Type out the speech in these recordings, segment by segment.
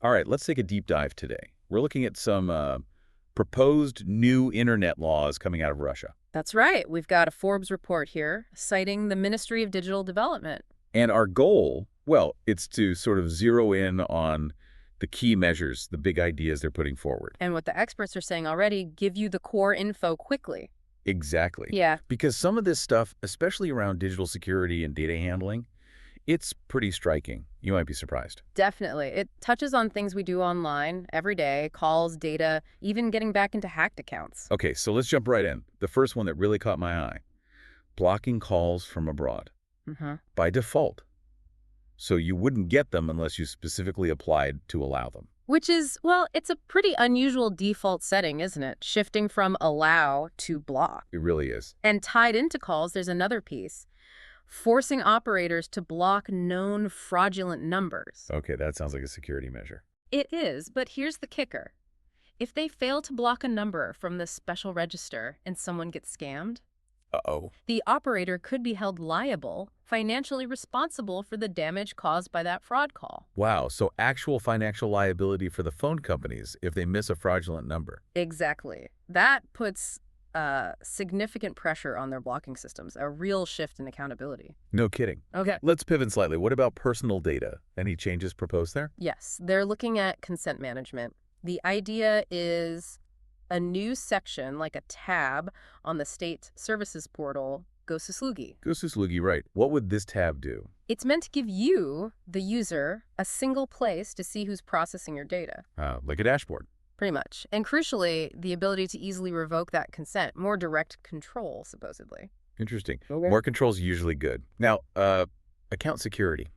All right, let's take a deep dive today. We're looking at some proposed new internet laws coming out of Russia. That's right. We've got a Forbes report here citing the Ministry of Digital Development. And our goal, well, it's to sort of zero in on the key measures, the big ideas they're putting forward. And what the experts are saying already, give you the core info quickly. Exactly. Yeah, Because some of this stuff, especially around digital security and data handling, it's pretty striking. You might be surprised. definitely. It touches on things we do online every day, calls, data, even getting back into hacked accounts. Okay, so let's jump right in. The first one that really caught my eye, blocking calls from abroad hmm by default. So you wouldn't get them unless you specifically applied to allow them. Which is, well, it's a pretty unusual default setting, isn't it? Shifting from allow to block. It really is. And tied into calls, there's another piece. Forcing operators to block known fraudulent numbers. Okay, that sounds like a security measure. It is, but here's the kicker. If they fail to block a number from the special register and someone gets scammed, Uh-oh. the operator could be held liable, financially responsible for the damage caused by that fraud call. Wow, so actual financial liability for the phone companies if they miss a fraudulent number. Exactly. That puts significant pressure on their blocking systems, a real shift in accountability. No kidding. Okay. Let's pivot slightly. What about personal data? Any changes proposed there? Yes, they're looking at consent management. The idea is a new section, like a tab on the state services portal, Gosislugi. Gosuslugi, right. What would this tab do? It's meant to give you, the user, a single place to see who's processing your data, Like a dashboard. pretty much. And crucially, the ability to easily revoke that consent, more direct control, supposedly. Interesting. Okay. More control is usually good. Now, account security.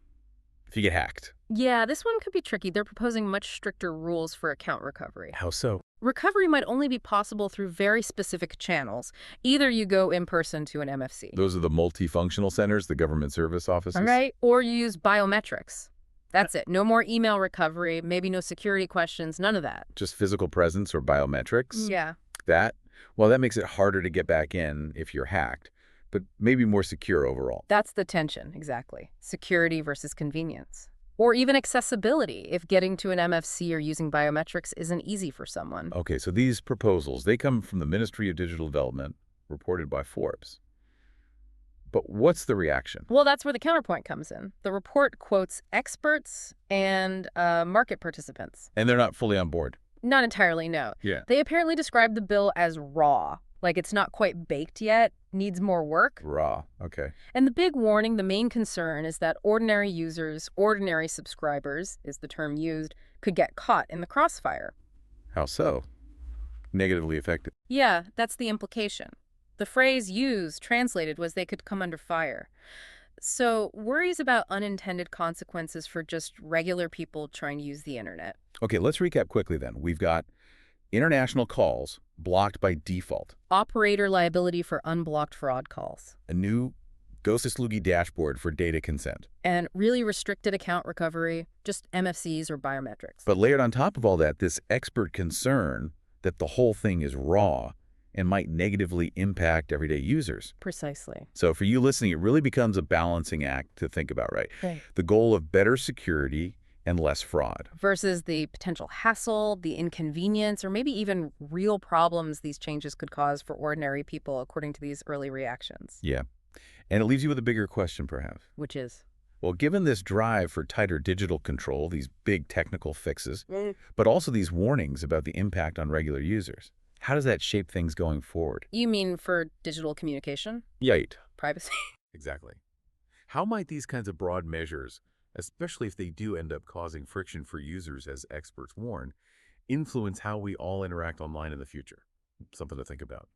If you get hacked. Yeah, this one could be tricky. They're proposing much stricter rules for account recovery. How so? Recovery might only be possible through very specific channels. Either you go in person to an MFC, Those are the multifunctional centers, the government service offices? all right, or you use biometrics. That's it. No more email recovery, maybe no security questions, none of that. Just physical presence or biometrics? Yeah. That? Well, that makes it harder to get back in if you're hacked, but maybe more secure overall. That's the tension, exactly. Security versus convenience. Or even accessibility, if getting to an MFC or using biometrics isn't easy for someone. Okay, so these proposals, they come from the Ministry of Digital Development, reported by Forbes. But what's the reaction? Well, that's where the counterpoint comes in. The report quotes experts and market participants. And they're not fully on board. Not entirely, no. Yeah. They apparently describe the bill as raw, like it's not quite baked yet, needs more work. Raw. Okay. And the big warning, the main concern is that ordinary users, ordinary subscribers is the term used, could get caught in the crossfire. How so? Negatively affected. Yeah, that's the implication. The phrase used, translated, was they could come under fire. So, worries about unintended consequences for just regular people trying to use the internet. Okay, let's recap quickly then. We've got international calls blocked by default, Operator liability for unblocked fraud calls. a new Gosislugi dashboard for data consent. And really restricted account recovery, just MFCs or biometrics. But layered on top of all that, this expert concern that the whole thing is raw and might negatively impact everyday users. Precisely. So for you listening, it really becomes a balancing act to think about, right? Right. The goal of better security and less fraud. Versus the potential hassle, the inconvenience, or maybe even real problems these changes could cause for ordinary people, according to these early reactions. Yeah. And it leaves you with a bigger question, perhaps. Which is? Well, given this drive for tighter digital control, these big technical fixes, but also these warnings about the impact on regular users, how does that shape things going forward? You mean for digital communication? Yite. Privacy? Exactly. How might these kinds of broad measures, especially if they do end up causing friction for users as experts warn, influence how we all interact online in the future? Something to think about.